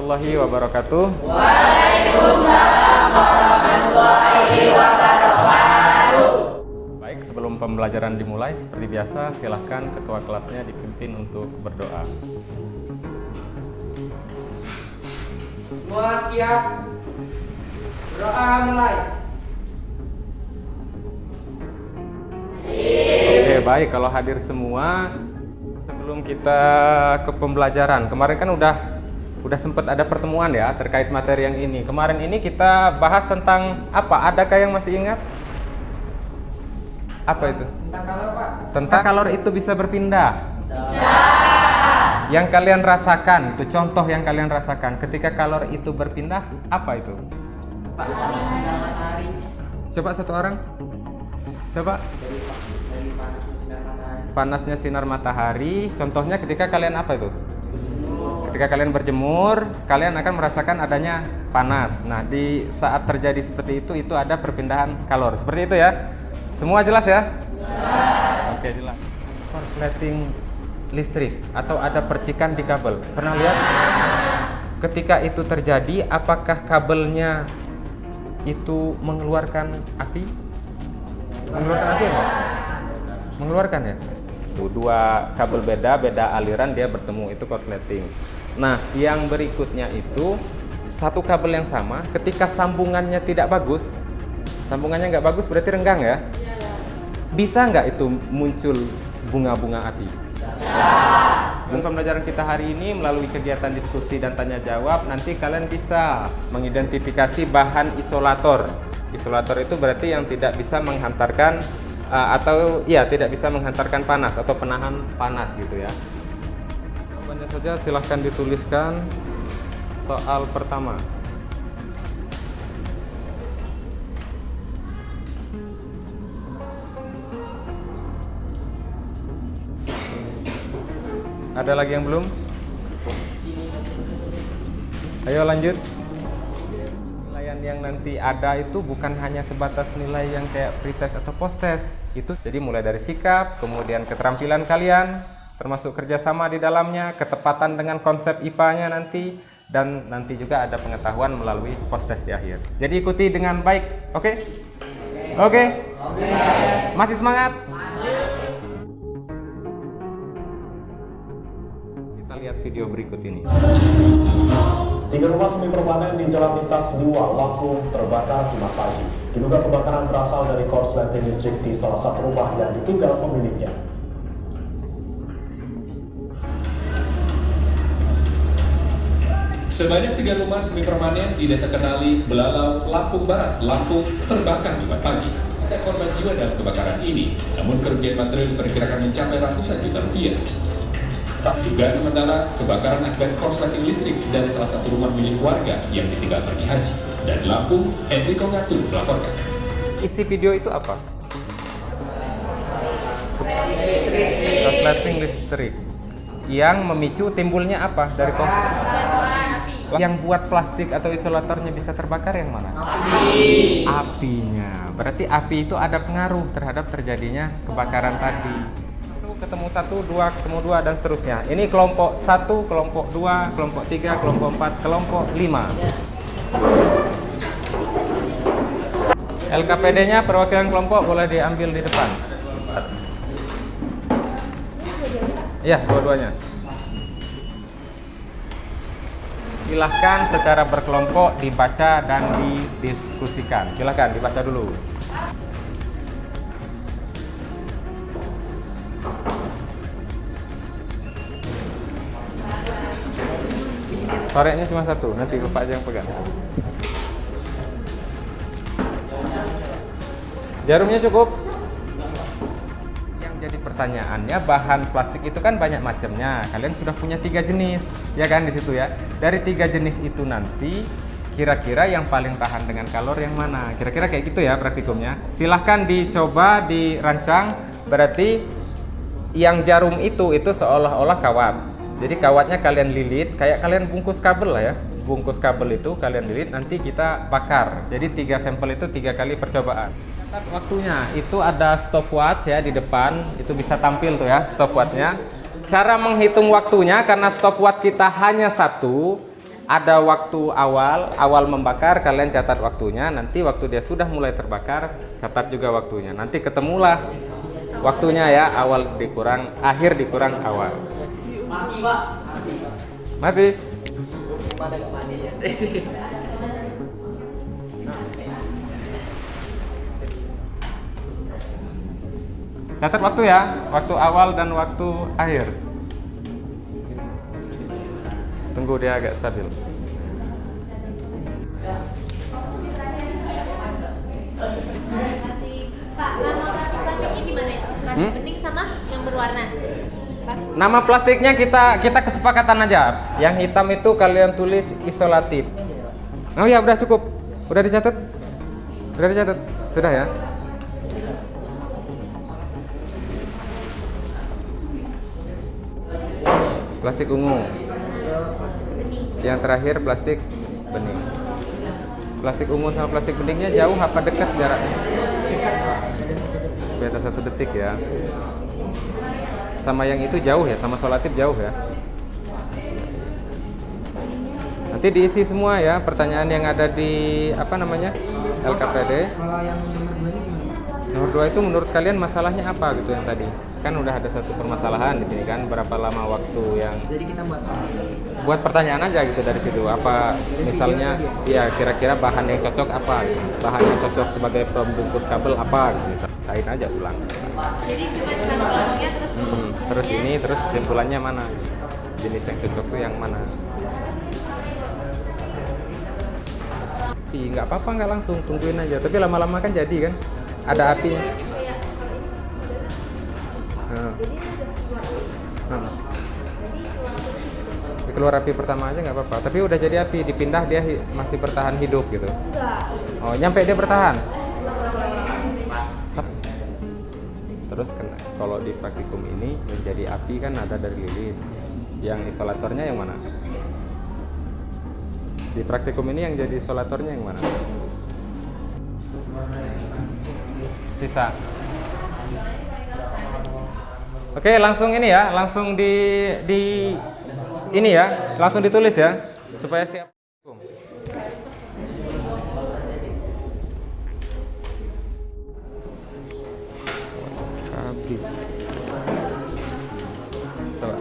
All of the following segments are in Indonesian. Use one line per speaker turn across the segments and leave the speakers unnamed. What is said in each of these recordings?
warahmatullahi wabarakatuh.
Waalaikumsalam warahmatullahi wabarakatuh.
Baik, sebelum pembelajaran dimulai, seperti biasa, silahkan ketua kelasnya dipimpin untuk berdoa.
Semua siap? Doa mulai.
Oke, baik, kalau hadir semua, sebelum kita ke pembelajaran, kemarin kan udah sempat ada pertemuan ya terkait materi yang ini. Kemarin ini kita bahas tentang apa? Adakah yang masih ingat? Apa itu?
Tentang kalor, Pak.
Tentang kalor itu bisa berpindah. Bisa. Yang kalian rasakan, itu contoh yang kalian rasakan ketika kalor itu berpindah, apa itu?
Sinar matahari.
Coba satu orang. Coba.
Dari panasnya sinar matahari.
Panasnya sinar matahari. Contohnya ketika kalian apa itu? Ketika kalian berjemur, kalian akan merasakan adanya panas. Nah, di saat terjadi seperti itu ada perpindahan kalor. Seperti itu ya. Semua jelas ya? Jelas. Oke, jelas. Korsleting listrik atau ada percikan di kabel. Pernah lihat? Ketika itu terjadi, apakah kabelnya itu mengeluarkan api? Mengeluarkan api enggak? Mengeluarkan ya? Dua kabel beda aliran dia bertemu, itu korsleting. Nah, yang berikutnya itu satu kabel yang sama, ketika sambungannya tidak bagus, sambungannya nggak bagus berarti renggang ya? Bisa nggak itu muncul bunga-bunga api? Bisa. Dalam pembelajaran kita hari ini melalui kegiatan diskusi dan tanya jawab, nanti kalian bisa mengidentifikasi bahan isolator. Isolator itu berarti yang tidak bisa menghantarkan tidak bisa menghantarkan panas atau penahan panas gitu ya. Jawabannya saja silahkan dituliskan. Soal pertama. Ada lagi yang belum? Ayo lanjut. Nilaian yang nanti ada itu bukan hanya sebatas nilai yang kayak pretest atau posttest. Itu jadi mulai dari sikap, kemudian keterampilan kalian, termasuk kerjasama di dalamnya, ketepatan dengan konsep IPA-nya nanti, dan nanti juga ada pengetahuan melalui posttest di akhir. Jadi ikuti dengan baik, oke? Oke? Masih semangat? Kita lihat video berikut ini.
3 rumah semi permanen di Jalan Lintas 2, Lampung terbakar Jumat pagi. Diduga kebakaran berasal dari korsleting listrik di salah satu rumah yang ditinggal pemiliknya.
Sebanyak 3 rumah semi permanen di Desa Kenali, Belalau, Lampung Barat, Lampung terbakar Jumat pagi. Ada korban jiwa dalam kebakaran ini, namun kerugian material diperkirakan mencapai ratusan juta rupiah. Dugaan sementara, kebakaran akibat korsleting listrik dari salah satu rumah milik warga yang ditinggal pergi haji. Dan Lampung, Enrico Ngatu melaporkan.
Isi video itu apa? Korsleting listrik. Yang memicu timbulnya apa dari korsleting? Yang buat plastik atau isolatornya bisa terbakar yang mana? Api. Apinya. Berarti api itu ada pengaruh terhadap terjadinya kebakaran tadi. Ketemu 1, 2, ketemu 2, dan seterusnya. Ini kelompok 1, kelompok 2, kelompok 3, kelompok 4, kelompok 5. LKPD-nya perwakilan kelompok boleh diambil di depan. Iya, dua-duanya. Silahkan secara berkelompok dibaca dan didiskusikan. Silahkan dibaca dulu. Koreknya cuma 1, nanti Bapak aja yang pegang. Jarumnya cukup? Yang jadi pertanyaannya, bahan plastik itu kan banyak macamnya. Kalian sudah punya 3 jenis, ya kan di situ ya. Dari 3 jenis itu nanti kira-kira yang paling tahan dengan kalor yang mana? Kira-kira kayak gitu ya praktikumnya. Silahkan dicoba dirancang. Berarti yang jarum itu seolah-olah kawat. Jadi kawatnya kalian lilit, kayak kalian bungkus kabel lah ya. Bungkus kabel itu kalian lilit, nanti kita bakar. Jadi 3 sampel itu 3 kali percobaan. Catat waktunya, itu ada stopwatch ya di depan, itu bisa tampil tuh ya stopwatchnya. Cara menghitung waktunya, karena stopwatch kita hanya 1, ada waktu awal membakar, kalian catat waktunya. Nanti waktu dia sudah mulai terbakar, catat juga waktunya. Nanti ketemulah waktunya ya, akhir dikurang awal.
Mati, Pak.
Mati.
Pada gak mati ya.
Catat waktu ya, waktu awal dan waktu akhir. Tunggu dia agak stabil.
Pak, nama plastiknya gimana itu? Plastik bening sama yang berwarna.
Nama plastiknya kita kesepakatan aja. Yang hitam itu kalian tulis isolatif. Oh ya, udah cukup. Udah dicatat? Udah dicatat? Sudah ya? Plastik ungu. Yang terakhir plastik bening. Plastik ungu sama plastik beningnya jauh apa dekat jaraknya? Beda 1 detik ya. Sama yang itu jauh ya, sama solatif jauh ya. Nanti diisi semua ya pertanyaan yang ada di LKPD.
Kalau yang nomor 2 ini gimana?
Nomor 2 itu menurut kalian masalahnya apa gitu yang tadi? Kan udah ada satu permasalahan di sini kan, berapa lama waktu yang
Jadi kita buat soal.
buat pertanyaan aja gitu dari situ. Apa misalnya ya kira-kira bahan yang cocok apa gitu. Bahan yang cocok sebagai pembungkus kabel apa gitu. Misalnya aja ulang.
Jadi cuma kelompoknya
Terus ini terus kesimpulannya mana? Jenis yang cocok tuh yang mana? Nggak apa-apa, nggak langsung, tungguin aja. Tapi lama-lama kan jadi kan, ada apinya. Keluar api pertama aja nggak apa-apa. Tapi udah jadi api, dipindah dia masih bertahan hidup gitu. Oh, nyampe dia bertahan. Terus kalau di praktikum ini yang jadi api kan ada dari lilin. Yang isolatornya yang mana? Di praktikum ini yang jadi isolatornya yang mana? Sisa. Oke, langsung ini ya, langsung di ini ya, langsung ditulis ya supaya siap. Habis. Coba.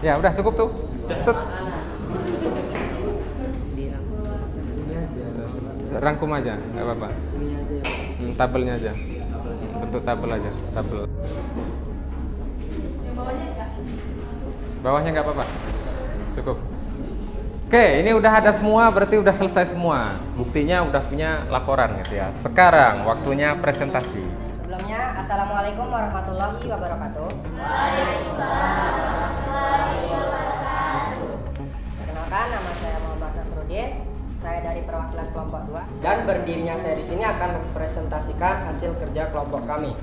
Ya udah cukup tuh. Set. Rangkum aja, nggak apa-apa.
Ini aja ya.
Tabelnya aja. Bentuk tabel aja, tabel. Bawahnya nggak apa-apa. Cukup. Oke, ini udah ada semua, berarti udah selesai semua. Buktinya udah punya laporan gitu ya. Sekarang waktunya presentasi.
Sebelumnya, Assalamualaikum warahmatullahi wabarakatuh. Perkenalkan, nama saya Muhammad Nasruddin. Saya dari perwakilan kelompok 2 dan berdirinya saya di sini akan mempresentasikan hasil kerja kelompok kami.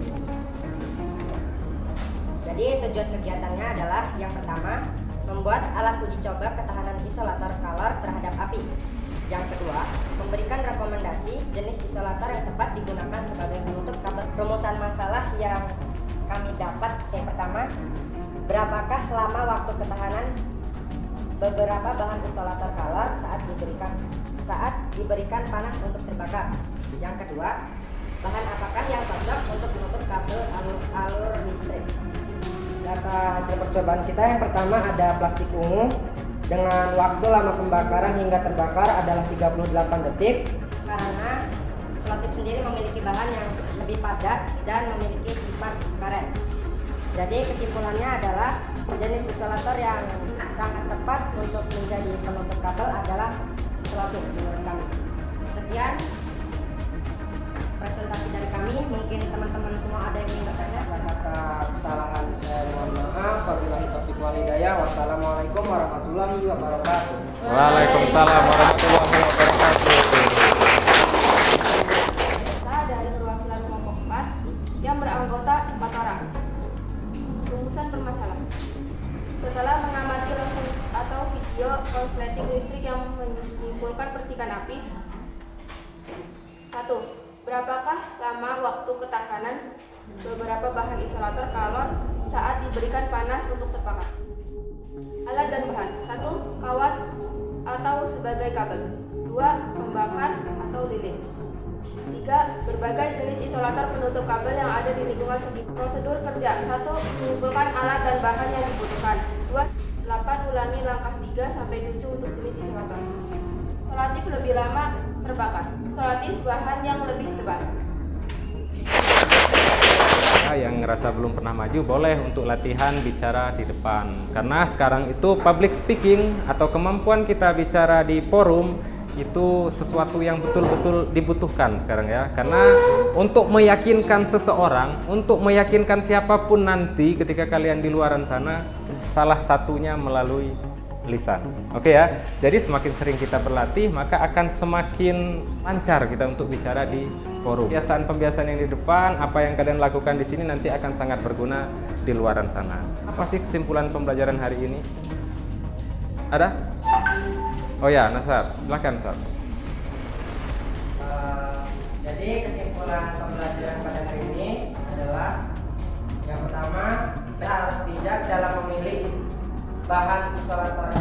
Jadi tujuan kegiatannya adalah yang pertama, membuat alat uji coba ketahanan isolator color terhadap api. Yang kedua, memberikan rekomendasi jenis isolator yang tepat digunakan sebagai penutup kabel. Rumusan masalah yang kami dapat yang pertama, berapakah lama waktu ketahanan beberapa bahan isolator color saat diberikan panas untuk terbakar. Yang kedua, bahan apakah yang cocok untuk menutup kabel alur listrik. Data hasil percobaan kita yang pertama ada plastik ungu dengan waktu lama pembakaran hingga terbakar adalah 38 detik. Karena selotip sendiri memiliki bahan yang lebih padat dan memiliki sifat karet. Jadi kesimpulannya adalah jenis isolator yang sangat tepat untuk menjadi penutup kabel adalah selotip menurut kami. Sekian presentasi dari kami. Mungkin teman-teman semua ada yang ingin bertanya. Kata kesalahan saya mohon maaf. Wabillahi taufiq wal hidayah. Wassalamualaikum warahmatullahi wabarakatuh.
Waalaikumsalam warahmatullahi wabarakatuh.
Saya dari perwakilan kelompok 4 yang beranggota 4 orang. Rumusan permasalahan. Setelah mengamati langsung atau video konsleting listrik yang menyimpulkan percikan api. 1. Berapakah lama waktu ketahanan beberapa bahan isolator kalor saat diberikan panas untuk terbakar? Alat dan bahan: 1. Kawat atau sebagai kabel. 2. Pembakar atau lilin. 3. Berbagai jenis isolator penutup kabel yang ada di lingkungan sekitar. Prosedur kerja: 1. Mengumpulkan alat dan bahan yang dibutuhkan. 2. 8. Ulangi langkah 3 sampai 7 untuk jenis isolator. Solatif lebih lama terbakar. Solatif bahan yang lebih tebal.
Yang ngerasa belum pernah maju boleh untuk latihan bicara di depan, karena sekarang itu public speaking atau kemampuan kita bicara di forum itu sesuatu yang betul-betul dibutuhkan sekarang ya, karena untuk meyakinkan seseorang, untuk meyakinkan siapapun nanti ketika kalian di luaran sana, salah satunya melalui lisan. Oke ya, jadi semakin sering kita berlatih maka akan semakin lancar kita untuk bicara di forum. Pembiasaan yang di depan, apa yang kalian lakukan di sini nanti akan sangat berguna di luaran sana. Apa sih kesimpulan pembelajaran hari ini? Ada? Oh ya, Nasar, silakan Nasar.
Jadi kesimpulan pembelajaran pada hari ini adalah yang pertama, kita harus bijak dalam memilih bahan isolator.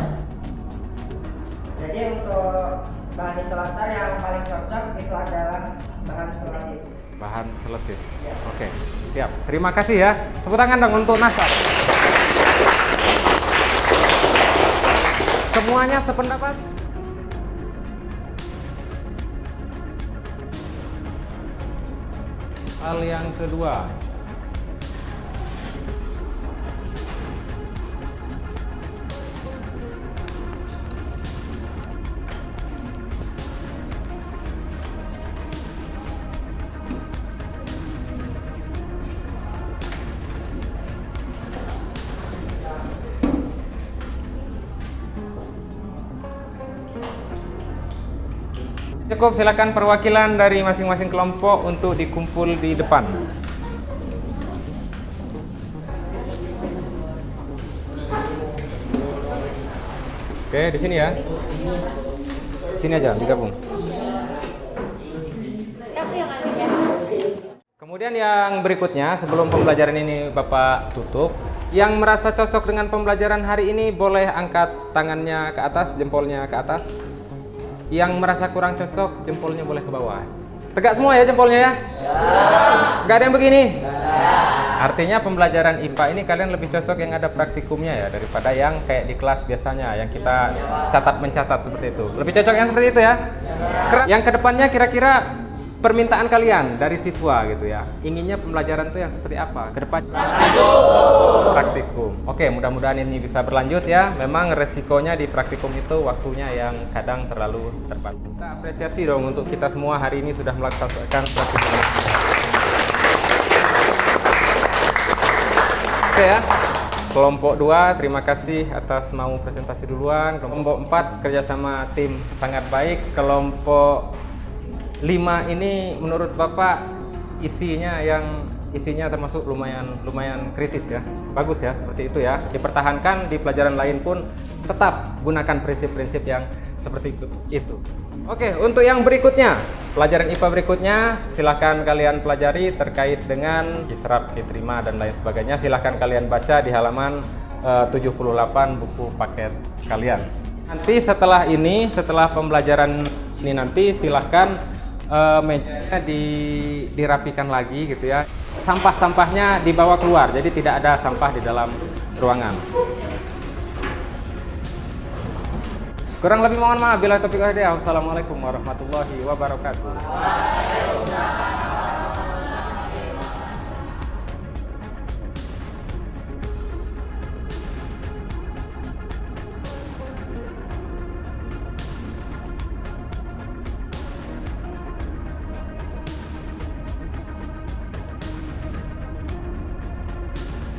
Jadi untuk bahan isolator yang paling cocok itu adalah bahan selatif.
Bahan selatif.
Ya.
Oke, siap. Terima kasih ya. Tepuk tangan dong untuk Nasar. Semuanya sependapat? Hal yang kedua, cukup, silakan perwakilan dari masing-masing kelompok untuk dikumpul di depan. Oke, di sini ya. Sini aja, digabung. Kemudian yang berikutnya, sebelum pembelajaran ini Bapak tutup, yang merasa cocok dengan pembelajaran hari ini boleh angkat tangannya ke atas, jempolnya ke atas. Yang merasa kurang cocok, jempolnya boleh ke bawah. Tegak semua ya jempolnya ya? Gak ada yang begini? Artinya pembelajaran IPA ini kalian lebih cocok yang ada praktikumnya ya, daripada yang kayak di kelas biasanya, yang kita catat-mencatat seperti itu. Lebih cocok yang seperti itu ya? Yang kedepannya kira-kira permintaan kalian dari siswa gitu ya, inginnya pembelajaran itu yang seperti apa ke depan? Praktikum. Oke, mudah-mudahan ini bisa berlanjut ya. Memang resikonya di praktikum itu waktunya yang kadang terlalu terbatas. Kita apresiasi dong untuk kita semua hari ini sudah melaksanakan praktikum. Oke ya. Kelompok 2, terima kasih atas mau presentasi duluan. Kelompok 4 kerjasama tim sangat baik. Kelompok 5 ini menurut Bapak isinya termasuk lumayan kritis ya. Bagus ya, seperti itu ya. Dipertahankan di pelajaran lain pun tetap gunakan prinsip-prinsip yang seperti itu. Oke, untuk yang berikutnya, pelajaran IPA berikutnya silahkan kalian pelajari terkait dengan kiserap, diterima dan lain sebagainya. Silahkan kalian baca di halaman 78 buku paket kalian. Nanti setelah pembelajaran ini nanti silahkan mejanya dirapikan lagi gitu ya. Sampah-sampahnya dibawa keluar, jadi tidak ada sampah di dalam ruangan. Kurang lebih mohon maaf. Bila taufiq wal hidayah. Wassalamualaikum warahmatullahi wabarakatuh.